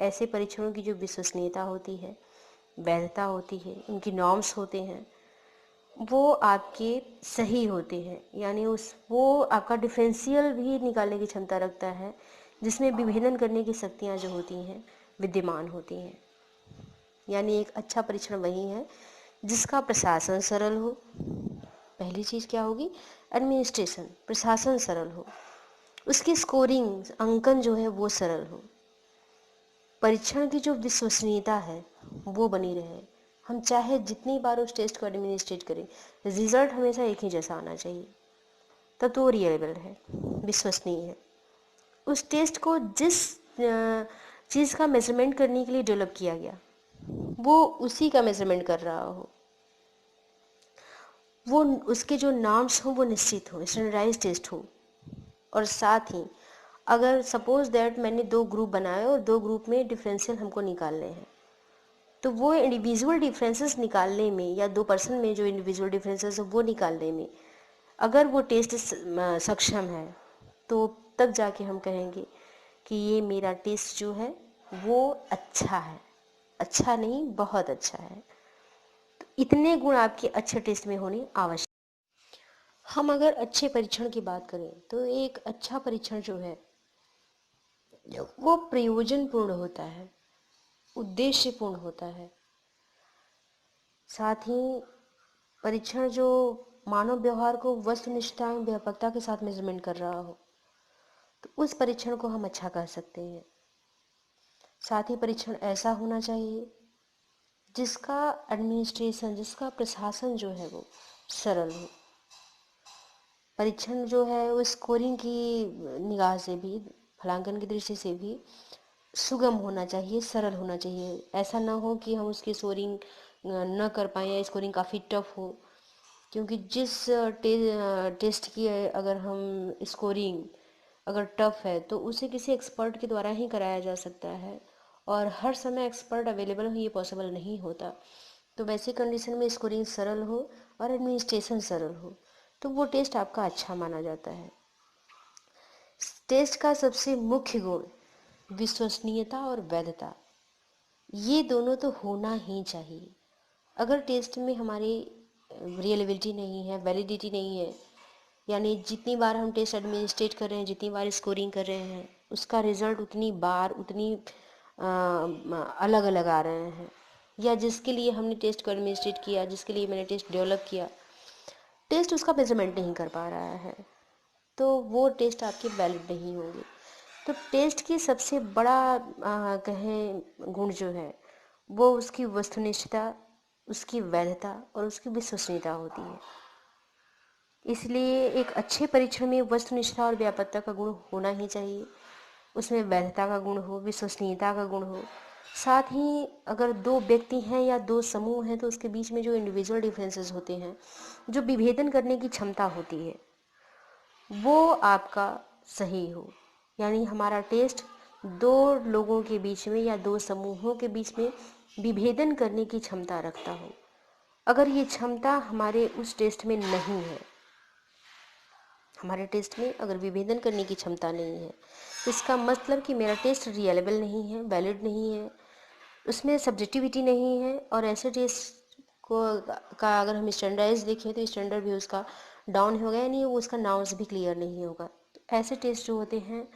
ऐसे परीक्षणों की जो विश्वसनीयता होती है, वैधता होती है, उनकी नॉर्म्स होते हैं, वो आपके सही होते हैं। यानी वो आपका डिफरेंशियल भी निकालने की क्षमता रखता है, जिसमें विभेदन करने की शक्तियाँ जो होती हैं विद्यमान होती हैं। यानी एक अच्छा परीक्षण वही है जिसका प्रशासन सरल हो। पहली चीज़ क्या होगी? एडमिनिस्ट्रेशन, प्रशासन सरल हो, उसकी स्कोरिंग, अंकन जो है वो सरल हो, परीक्षण की जो विश्वसनीयता है वो बनी रहे। हम चाहे जितनी बार उस टेस्ट को एडमिनिस्ट्रेट करें, रिजल्ट हमेशा एक ही जैसा आना चाहिए, तब तो वो रियलेबल है, विश्वसनीय है। उस टेस्ट को जिस चीज़ का मेजरमेंट करने के लिए डेवलप किया गया वो उसी का मेजरमेंट कर रहा हो, वो उसके जो नाम्स हों वो निश्चित हों, स्टैंडर्डाइज टेस्ट हो। और साथ ही अगर सपोज दैट मैंने 2 ग्रुप बनाए और 2 ग्रुप में डिफरेंशियल हमको निकालने हैं, तो वो इंडिविजुअल डिफरेंसेस निकालने में या 2 पर्सन में जो इंडिविजुअल डिफरेंसेस है वो निकालने में अगर वो टेस्ट सक्षम है, तो तब जाके हम कहेंगे कि ये मेरा टेस्ट जो है वो अच्छा है। अच्छा नहीं, बहुत अच्छा है। तो इतने गुण आपके अच्छे टेस्ट में होने आवश्यक। हम अगर अच्छे परीक्षण की बात करें तो एक अच्छा परीक्षण जो है वो प्रयोजनपूर्ण होता है, उद्देश्यपूर्ण होता है। साथ ही परीक्षण जो मानव व्यवहार को वस्तुनिष्ठता एवं व्यापकता के साथ मेजरमेंट कर रहा हो, तो उस परीक्षण को हम अच्छा कह सकते हैं। साथ ही परीक्षण ऐसा होना चाहिए जिसका एडमिनिस्ट्रेशन, जिसका प्रशासन जो है वो सरल हो। परीक्षण जो है वो स्कोरिंग की निगाह से भी, फलांकन की दृष्टि से भी सुगम होना चाहिए, सरल होना चाहिए। ऐसा ना हो कि हम उसकी स्कोरिंग न कर पाएँ या स्कोरिंग काफ़ी टफ हो, क्योंकि जिस टेस्ट की अगर हम स्कोरिंग अगर टफ है तो उसे किसी एक्सपर्ट के द्वारा ही कराया जा सकता है, और हर समय एक्सपर्ट अवेलेबल हो ये पॉसिबल नहीं होता। तो वैसी कंडीशन में स्कोरिंग सरल हो और एडमिनिस्ट्रेशन सरल हो तो वो टेस्ट आपका अच्छा माना जाता है। टेस्ट का सबसे मुख्य गुण विश्वसनीयता और वैधता, ये दोनों तो होना ही चाहिए। अगर टेस्ट में हमारी रियलेबिलिटी नहीं है, वैलिडिटी नहीं है, यानी जितनी बार हम टेस्ट एडमिनिस्ट्रेट कर रहे हैं, जितनी बार स्कोरिंग कर रहे हैं, उसका रिजल्ट उतनी बार उतनी अलग अलग आ रहे हैं, या जिसके लिए हमने टेस्ट को एडमिनिस्ट्रेट किया, जिसके लिए मैंने टेस्ट डेवलप किया, टेस्ट उसका मेजरमेंट नहीं कर पा रहा है, तो वो टेस्ट आपके वैलिड नहीं होंगे। तो टेस्ट की सबसे बड़ा कहें गुण जो है वो उसकी वस्तुनिष्ठता, उसकी वैधता और उसकी विश्वसनीयता होती है। इसलिए एक अच्छे परीक्षण में वस्तुनिष्ठता और व्यापकता का गुण होना ही चाहिए, उसमें वैधता का गुण हो, विश्वसनीयता का गुण हो। साथ ही अगर 2 व्यक्ति हैं या 2 समूह हैं तो उसके बीच में जो इंडिविजुअल डिफरेंसेस होते हैं, जो विभेदन करने की क्षमता होती है, वो आपका सही हो। यानी हमारा टेस्ट 2 लोगों के बीच में या 2 समूहों के बीच में विभेदन करने की क्षमता रखता हो। अगर ये क्षमता हमारे उस टेस्ट में नहीं है, हमारे टेस्ट में अगर विभेदन करने की क्षमता नहीं है, तो इसका मतलब कि मेरा टेस्ट रियलेबल नहीं है, वैलिड नहीं है, उसमें सब्जेक्टिविटी नहीं है। और ऐसे टेस्ट को का अगर हम स्टैंडर्डाइज देखें तो स्टैंडर्ड भी उसका डाउन हो गया, यानी वो उसका नाउंस भी क्लियर नहीं होगा। तो ऐसे टेस्ट जो होते हैं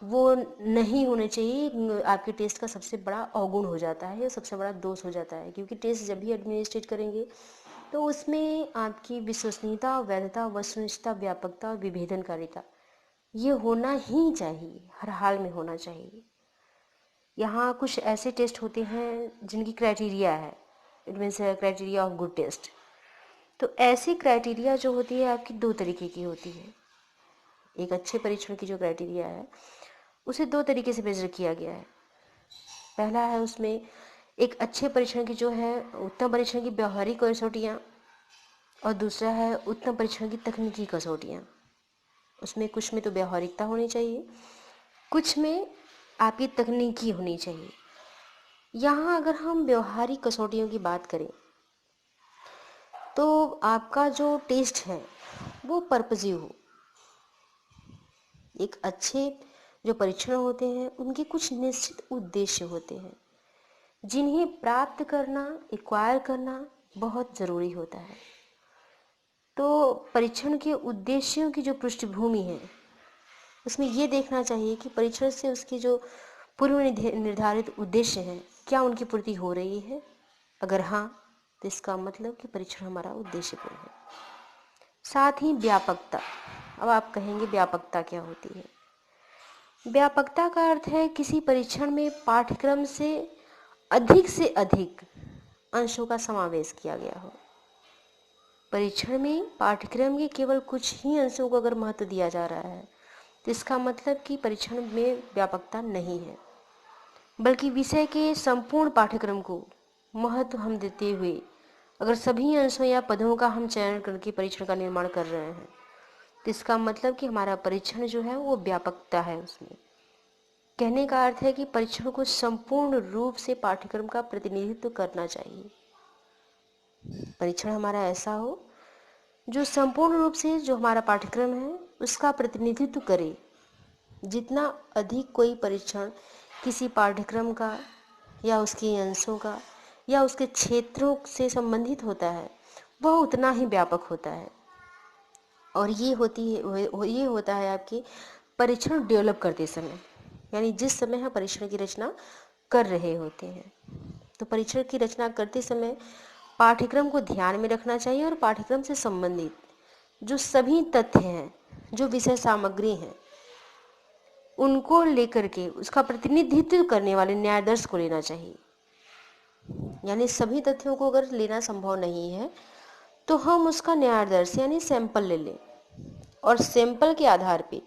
वो नहीं होने चाहिए। आपके टेस्ट का सबसे बड़ा अवगुण हो जाता है या सबसे बड़ा दोष हो जाता है, क्योंकि टेस्ट जब भी एडमिनिस्ट्रेट करेंगे तो उसमें आपकी विश्वसनीयता, वैधता, वस्तुनिष्ठता, व्यापकता और विभेदनकारिता ये होना ही चाहिए, हर हाल में होना चाहिए। यहाँ कुछ ऐसे टेस्ट होते हैं जिनकी क्राइटेरिया है, it means criteria of good taste. तो ऐसी क्राइटेरिया जो होती है आपकी 2 तरीके की होती है। एक अच्छे परीक्षण की जो क्राइटेरिया है उसे 2 तरीके से मेजर किया गया है। पहला है उसमें एक अच्छे परीक्षण की जो है उत्तम परीक्षण की व्यवहारिक कसौटियाँ, और दूसरा है उत्तम परीक्षण की तकनीकी कसौटियाँ। उसमें कुछ में तो व्यावहारिकता होनी चाहिए, कुछ में आपकी तकनीकी होनी चाहिए। यहाँ अगर हम व्यवहारिक कसौटियों की बात करें तो आपका जो टेस्ट है वो पर्पजिव हो। एक अच्छे जो परीक्षण होते हैं उनके कुछ निश्चित उद्देश्य होते हैं जिन्हें प्राप्त करना, एक्वायर करना बहुत ज़रूरी होता है। तो परीक्षण के उद्देश्यों की जो पृष्ठभूमि है उसमें ये देखना चाहिए कि परीक्षण से उसके जो पूर्व निर्धारित उद्देश्य हैं क्या उनकी पूर्ति हो रही है। अगर हाँ, तो इसका मतलब कि परीक्षण हमारा उद्देश्यपूर्ण है। साथ ही व्यापकता। अब आप कहेंगे व्यापकता क्या होती है? व्यापकता का अर्थ है किसी परीक्षण में पाठ्यक्रम से अधिक अंशों का समावेश किया गया हो। परीक्षण में पाठ्यक्रम के केवल कुछ ही अंशों को अगर महत्व दिया जा रहा है तो इसका मतलब कि परीक्षण में व्यापकता नहीं है, बल्कि विषय के संपूर्ण पाठ्यक्रम को महत्व हम देते हुए अगर सभी अंशों या पदों का हम चयन करके परीक्षण का निर्माण कर रहे हैं तो इसका मतलब कि हमारा परीक्षण जो है वो व्यापकता है उसमें। कहने का अर्थ है कि परीक्षण को संपूर्ण रूप से पाठ्यक्रम का प्रतिनिधित्व करना चाहिए। परीक्षण हमारा ऐसा हो जो संपूर्ण रूप से जो हमारा पाठ्यक्रम है उसका प्रतिनिधित्व करे। जितना अधिक कोई परीक्षण किसी पाठ्यक्रम का या उसके अंशों का या उसके क्षेत्रों से संबंधित होता है वह उतना ही व्यापक होता है। और ये होता है आपके परीक्षण डेवलप करते समय, यानी जिस समय हम परीक्षण की रचना कर रहे होते हैं। तो परीक्षण की रचना करते समय पाठ्यक्रम को ध्यान में रखना चाहिए और पाठ्यक्रम से संबंधित जो सभी तथ्य हैं, जो विषय सामग्री हैं, उनको लेकर के उसका प्रतिनिधित्व करने वाले न्यायादर्श को लेना चाहिए। यानी सभी तथ्यों को अगर लेना संभव नहीं है तो हम उसका न्यायादर्श यानी सैंपल ले लें और सैंपल के आधार पे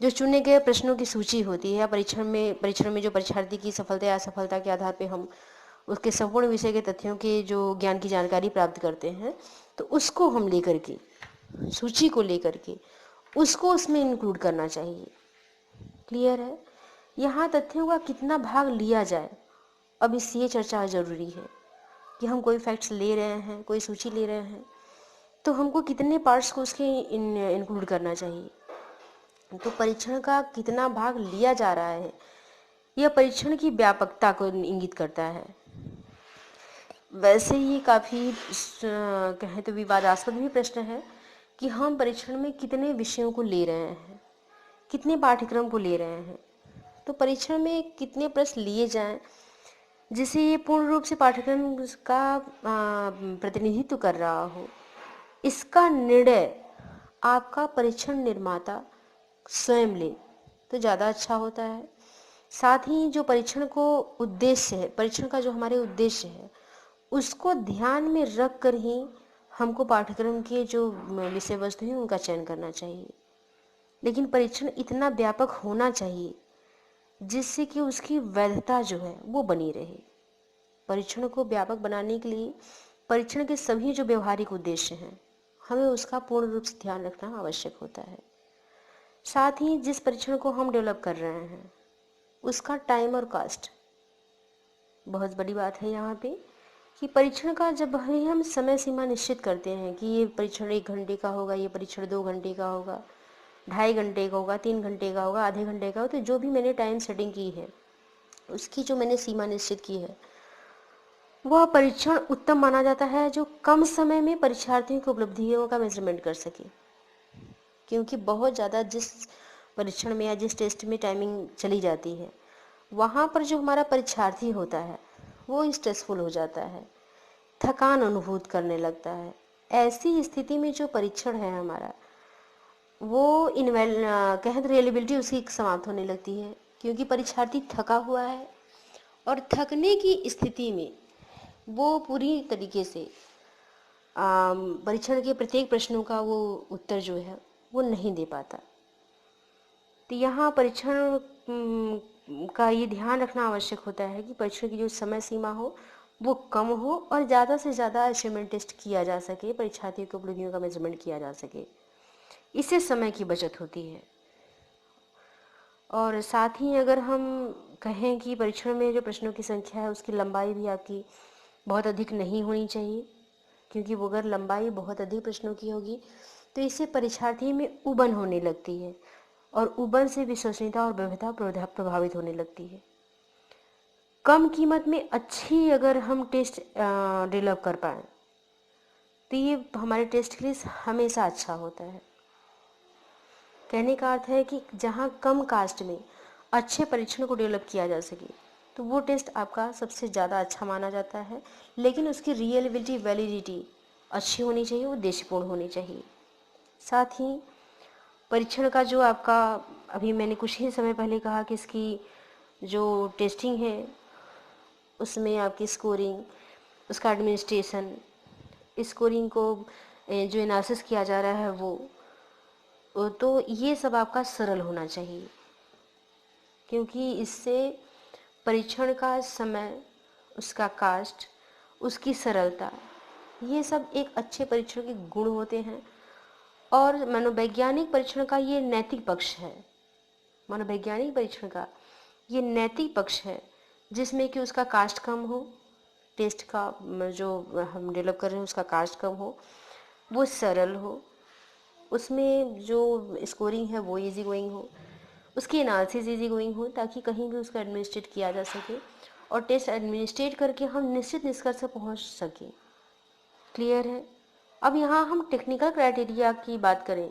जो चुने गए प्रश्नों की सूची होती है या परीक्षण में जो परीक्षार्थी की सफलता या असफलता के आधार पे हम उसके संपूर्ण विषय के तथ्यों के जो ज्ञान की जानकारी प्राप्त करते हैं तो उसको हम लेकर के सूची को लेकर के उसको उसमें इंक्लूड करना चाहिए। क्लियर है? यहाँ तथ्यों का कितना भाग लिया जाए अब इस ये चर्चा ज़रूरी है कि हम कोई फैक्ट्स ले रहे हैं, कोई सूची ले रहे हैं तो हमको कितने पार्ट्स को उसके इंक्लूड करना चाहिए। तो परीक्षण का कितना भाग लिया जा रहा है यह परीक्षण की व्यापकता को इंगित करता है। वैसे ही काफ़ी कहें तो विवादास्पद भी प्रश्न है कि हम परीक्षण में कितने विषयों को ले रहे हैं, कितने पाठ्यक्रम को ले रहे हैं। तो परीक्षण में कितने प्रश्न लिए जाएं जिसे ये पूर्ण रूप से पाठ्यक्रम का प्रतिनिधित्व कर रहा हो, इसका निर्णय आपका परीक्षण निर्माता स्वयं ले तो ज़्यादा अच्छा होता है। साथ ही जो परीक्षण को उद्देश्य है, परीक्षण का जो हमारे उद्देश्य है उसको ध्यान में रख कर ही हमको पाठ्यक्रम के जो विषय वस्तु हैं उनका चयन करना चाहिए। लेकिन परीक्षण इतना व्यापक होना चाहिए जिससे कि उसकी वैधता जो है वो बनी रहे। परीक्षण को व्यापक बनाने के लिए परीक्षण के सभी जो व्यवहारिक उद्देश्य हैं हमें उसका पूर्ण रूप से ध्यान रखना आवश्यक होता है। साथ ही जिस परीक्षण को हम डेवलप कर रहे हैं उसका टाइम और कॉस्ट बहुत बड़ी बात है यहाँ पे कि परीक्षण का जब हम समय सीमा निश्चित करते हैं कि ये परीक्षण 1 घंटे का होगा, ये परीक्षण 2 घंटे का होगा, 2.5 घंटे का होगा, 3 घंटे का होगा, आधे घंटे का हो, तो जो भी मैंने टाइम सेटिंग की है उसकी जो मैंने सीमा निश्चित की है वह परीक्षण उत्तम माना जाता है जो कम समय में परीक्षार्थियों की उपलब्धियों का मेजरमेंट कर सके। क्योंकि बहुत ज़्यादा जिस परीक्षण में या जिस टेस्ट में टाइमिंग चली जाती है वहाँ पर जो हमारा परीक्षार्थी होता है वो स्ट्रेसफुल हो जाता है, थकान अनुभूत करने लगता है। ऐसी स्थिति में जो परीक्षण है हमारा वो कहें तो रियलेबिलिटी उसकी समाप्त होने लगती है क्योंकि परीक्षार्थी थका हुआ है और थकने की स्थिति में वो पूरी तरीके से परीक्षण के प्रत्येक प्रश्नों का वो उत्तर जो है वो नहीं दे पाता। तो यहाँ परीक्षण का ये ध्यान रखना आवश्यक होता है कि परीक्षण की जो समय सीमा हो वो कम हो और ज़्यादा से ज़्यादा अचीवमेंट टेस्ट किया जा सके, परीक्षार्थियों की उपलब्धियों का मेजरमेंट किया जा सके। इससे समय की बचत होती है। और साथ ही अगर हम कहें कि परीक्षण में जो प्रश्नों की संख्या है उसकी लंबाई भी आपकी बहुत अधिक नहीं होनी चाहिए। क्योंकि वो अगर लंबाई बहुत अधिक प्रश्नों की होगी तो इससे परीक्षार्थी में उबन होने लगती है और उबन से विश्वसनीयता और विविधता प्रभावित होने लगती है। कम कीमत में अच्छी अगर हम टेस्ट डेवलप कर पाएँ तो ये हमारे टेस्ट के लिए हमेशा अच्छा होता है। कहने का अर्थ है कि जहाँ कम कास्ट में अच्छे परीक्षण को डेवलप किया जा सके तो वो टेस्ट आपका सबसे ज़्यादा अच्छा माना जाता है, लेकिन उसकी रियलेबिलिटी वैलिडिटी अच्छी होनी चाहिए, उद्देश्यपूर्ण होनी चाहिए। साथ ही परीक्षण का जो आपका, अभी मैंने कुछ ही समय पहले कहा कि इसकी जो टेस्टिंग है उसमें आपकी स्कोरिंग, उसका एडमिनिस्ट्रेशन, स्कोरिंग को जो एनालिसिस किया जा रहा है वो तो ये सब आपका सरल होना चाहिए, क्योंकि इससे परीक्षण का समय, उसका कास्ट, उसकी सरलता, ये सब एक अच्छे परीक्षण के गुण होते हैं। और मनोवैज्ञानिक परीक्षण का ये नैतिक पक्ष है, मनोवैज्ञानिक परीक्षण का ये नैतिक पक्ष है जिसमें कि उसका कास्ट कम हो, टेस्ट का जो हम डेवलप कर रहे हैं उसका कास्ट कम हो, वो सरल हो, उसमें जो स्कोरिंग है वो इजी गोइंग हो, उसकी एनालिसिस इजी गोइंग हो, ताकि कहीं भी उसको एडमिनिस्ट्रेट किया जा सके और टेस्ट एडमिनिस्ट्रेट करके हम निश्चित निष्कर्ष पर पहुंच सकें। क्लियर है? अब यहाँ हम टेक्निकल क्राइटेरिया की बात करें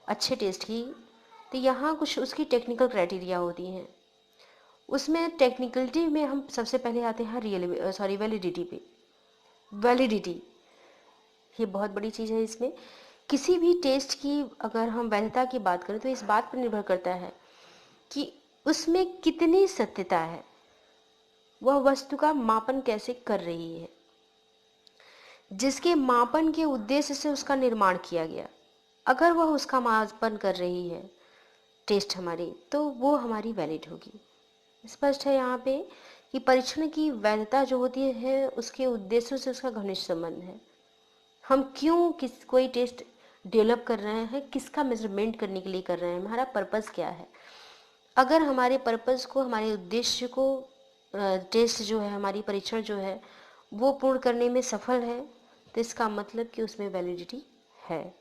अच्छे टेस्ट की, तो यहाँ कुछ उसकी टेक्निकल क्राइटेरिया होती हैं। उसमें टेक्निकलिटी में हम सबसे पहले आते हैं वैलिडिटी पे। वैलिडिटी ये बहुत बड़ी चीज़ है। इसमें किसी भी टेस्ट की अगर हम वैधता की बात करें तो इस बात पर निर्भर करता है कि उसमें कितनी सत्यता है, वह वस्तु का मापन कैसे कर रही है, जिसके मापन के उद्देश्य से उसका निर्माण किया गया, अगर वह उसका मापन कर रही है टेस्ट हमारी, तो वो हमारी वैलिड होगी। स्पष्ट है यहाँ पे कि परीक्षण की वैधता जो होती है उसके उद्देश्यों से उसका घनिष्ठ संबंध है। हम क्यों कोई टेस्ट डेवलप कर रहे हैं, किसका मेजरमेंट करने के लिए कर रहे हैं, हमारा पर्पस क्या है। अगर हमारे पर्पस को, हमारे उद्देश्य को टेस्ट जो है, हमारी परीक्षण जो है वो पूर्ण करने में सफल है, तो इसका मतलब कि उसमें वैलिडिटी है,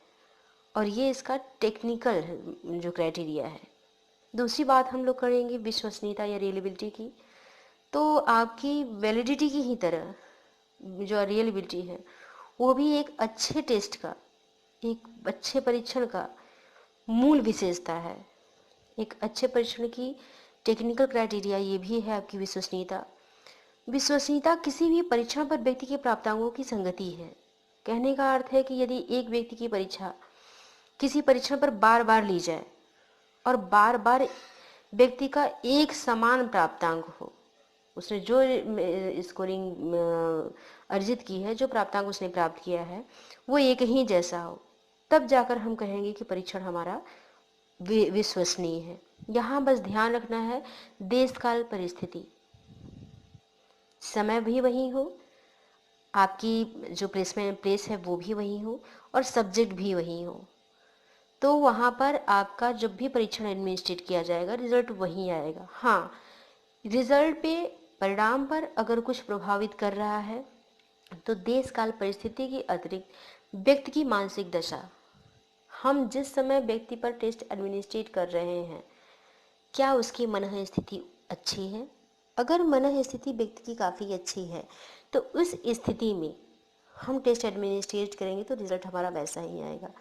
और ये इसका टेक्निकल जो क्राइटेरिया है। दूसरी बात हम लोग करेंगे विश्वसनीयता या रियलेबिलिटी की। तो आपकी वैलिडिटी की ही तरह जो रियलेबिलिटी है वो भी एक अच्छे टेस्ट का, एक अच्छे परीक्षण का मूल विशेषता है। एक अच्छे परीक्षण की टेक्निकल क्राइटेरिया ये भी है आपकी विश्वसनीयता। विश्वसनीयता किसी भी परीक्षण पर व्यक्ति के प्राप्तांकों की संगति है। कहने का अर्थ है कि यदि एक व्यक्ति की परीक्षा किसी परीक्षण पर बार बार ली जाए और बार बार व्यक्ति का एक समान प्राप्तांक हो, उसने जो स्कोरिंग अर्जित की है, जो प्राप्तांक उसने प्राप्त किया है वो एक ही जैसा हो, तब जाकर हम कहेंगे कि परीक्षण हमारा विश्वसनीय है। यहाँ बस ध्यान रखना है देश काल परिस्थिति, समय भी वही हो, आपकी जो प्लेस है वो भी वही हो और सब्जेक्ट भी वही हो, तो वहाँ पर आपका जब भी परीक्षण एडमिनिस्ट्रेट किया जाएगा रिजल्ट वही आएगा। हाँ, रिजल्ट पे, परिणाम पर अगर कुछ प्रभावित कर रहा है तो देश काल परिस्थिति के अतिरिक्त व्यक्ति की मानसिक दशा, हम जिस समय व्यक्ति पर टेस्ट एडमिनिस्ट्रेट कर रहे हैं क्या उसकी मनः स्थिति अच्छी है। अगर मनः स्थिति व्यक्ति की काफ़ी अच्छी है तो उस स्थिति में हम टेस्ट एडमिनिस्ट्रेट करेंगे तो रिजल्ट हमारा वैसा ही आएगा।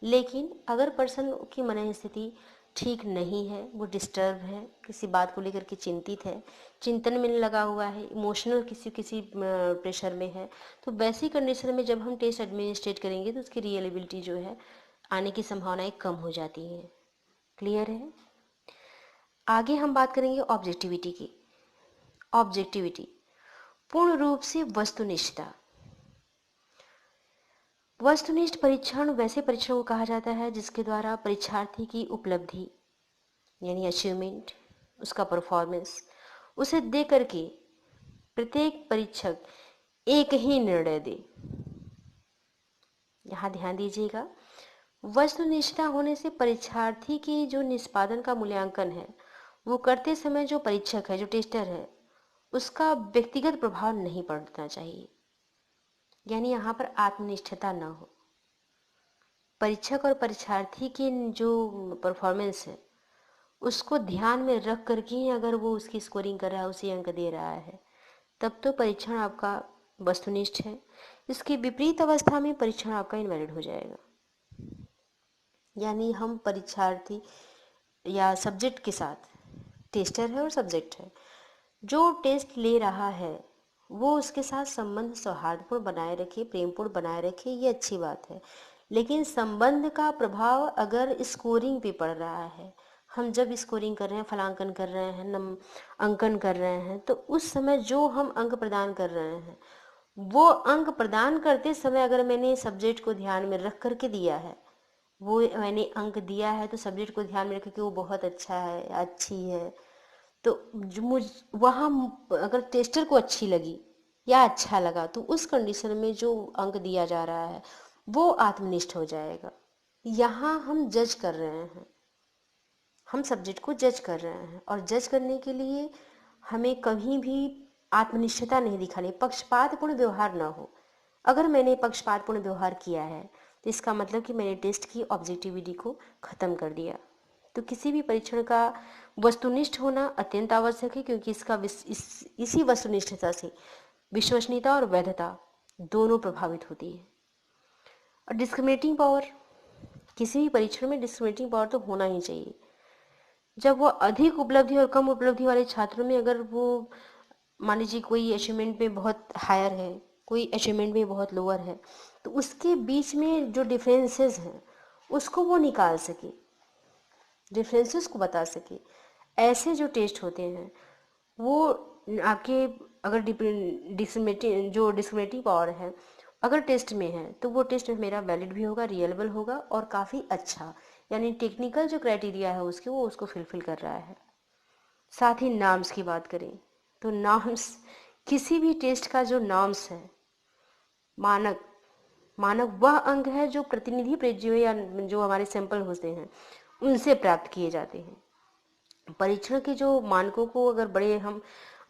लेकिन अगर पर्सन की मनः स्थिति ठीक नहीं है, वो डिस्टर्ब है, किसी बात को लेकर के चिंतित है, चिंतन में लगा हुआ है, इमोशनल किसी प्रेशर में है, तो वैसी कंडीशन में जब हम टेस्ट एडमिनिस्ट्रेट करेंगे तो उसकी रियलेबिलिटी जो है आने की संभावनाएं कम हो जाती हैं। क्लियर है? आगे हम बात करेंगे ऑब्जेक्टिविटी की। ऑब्जेक्टिविटी पूर्ण रूप से वस्तुनिष्ठता। वस्तुनिष्ठ परीक्षण वैसे परीक्षण को कहा जाता है जिसके द्वारा परीक्षार्थी की उपलब्धि यानी अचीवमेंट, उसका परफॉर्मेंस, उसे दे करके प्रत्येक परीक्षक एक ही निर्णय दे। यहाँ ध्यान दीजिएगा, वस्तुनिष्ठता होने से परीक्षार्थी की जो निष्पादन का मूल्यांकन है वो करते समय जो परीक्षक है, जो टेस्टर है, उसका व्यक्तिगत प्रभाव नहीं पड़ना चाहिए। यानी यहाँ पर आत्मनिष्ठता ना हो। परीक्षक और परीक्षार्थी की जो परफॉर्मेंस है उसको ध्यान में रख करके ही अगर वो उसकी स्कोरिंग कर रहा है, उसे अंक दे रहा है, तब तो परीक्षण आपका वस्तुनिष्ठ है। इसके विपरीत अवस्था में परीक्षण आपका इनवैलिड हो जाएगा। यानी हम परीक्षार्थी या सब्जेक्ट के साथ, टेस्टर है और सब्जेक्ट है, जो टेस्ट ले रहा है वो उसके साथ संबंध सौहार्दपूर्ण बनाए रखे, प्रेमपूर्ण बनाए रखे, ये अच्छी बात है। लेकिन संबंध का प्रभाव अगर स्कोरिंग पे पड़ रहा है, हम जब स्कोरिंग कर रहे हैं, फलांकन कर रहे हैं, अंकन कर रहे हैं, तो उस समय जो हम अंक प्रदान कर रहे हैं, वो अंक प्रदान करते समय अगर मैंने सब्जेक्ट को ध्यान में रख करके दिया है, वो मैंने अंक दिया है तो सब्जेक्ट को ध्यान में रख के वो बहुत अच्छा है, अच्छी है, तो जो मुझ वहाँ अगर टेस्टर को अच्छी लगी या अच्छा लगा, तो उस कंडीशन में जो अंक दिया जा रहा है वो आत्मनिष्ठ हो जाएगा। यहाँ हम जज कर रहे हैं, हम सब्जेक्ट को जज कर रहे हैं, और जज करने के लिए हमें कभी भी आत्मनिष्ठता नहीं दिखानी, पक्षपातपूर्ण व्यवहार ना हो। अगर मैंने पक्षपातपूर्ण व्यवहार किया है तो इसका मतलब कि मैंने टेस्ट की ऑब्जेक्टिविटी को ख़त्म कर दिया। तो किसी भी परीक्षण का वस्तुनिष्ठ होना अत्यंत आवश्यक है, क्योंकि इसी वस्तुनिष्ठता से विश्वसनीयता और वैधता दोनों प्रभावित होती है। और डिस्क्रिमिनेटिंग पावर, किसी भी परीक्षण में डिस्क्रिमिनेटिंग पावर तो होना ही चाहिए। जब वो अधिक उपलब्धि और कम उपलब्धि वाले छात्रों में अगर वो मान लीजिए कोई अचीवमेंट में बहुत हायर है, कोई अचीवमेंट में बहुत लोअर है, तो उसके बीच में जो डिफरेंसेस हैं उसको वो निकाल सके, डिफरेंसेस को बता सके। ऐसे जो टेस्ट होते हैं वो आपके, अगर डिस्क्रिमिनेटिंग पावर है अगर टेस्ट में है, तो वो टेस्ट मेरा वैलिड भी होगा, रियलेबल होगा और काफ़ी अच्छा, यानी टेक्निकल जो क्राइटेरिया है उसके, वो उसको फुलफिल कर रहा है। साथ ही नार्म्स की बात करें तो नार्म्स, किसी भी टेस्ट का जो नार्म्स है, मानक, मानक वह अंक है जो प्रतिनिधि प्रज्ञों या जो हमारे सैंपल होते हैं उनसे प्राप्त किए जाते हैं। परीक्षण के जो मानकों को अगर बड़े हम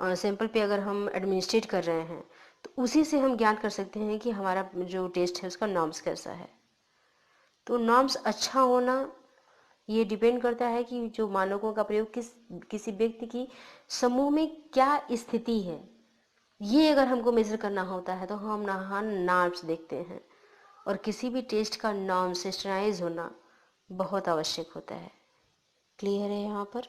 सैंपल पे अगर हम एडमिनिस्ट्रेट कर रहे हैं, तो उसी से हम ज्ञात कर सकते हैं कि हमारा जो टेस्ट है उसका नॉर्म्स कैसा है। तो नॉर्म्स अच्छा होना ये डिपेंड करता है कि जो मानकों का प्रयोग किसी व्यक्ति की समूह में क्या स्थिति है, ये अगर हमको मेजर करना होता है तो हम यहाँ नॉर्म्स देखते हैं, और किसी भी टेस्ट का नॉर्म सिस्टमाइज होना बहुत आवश्यक होता है। क्लियर है यहाँ पर?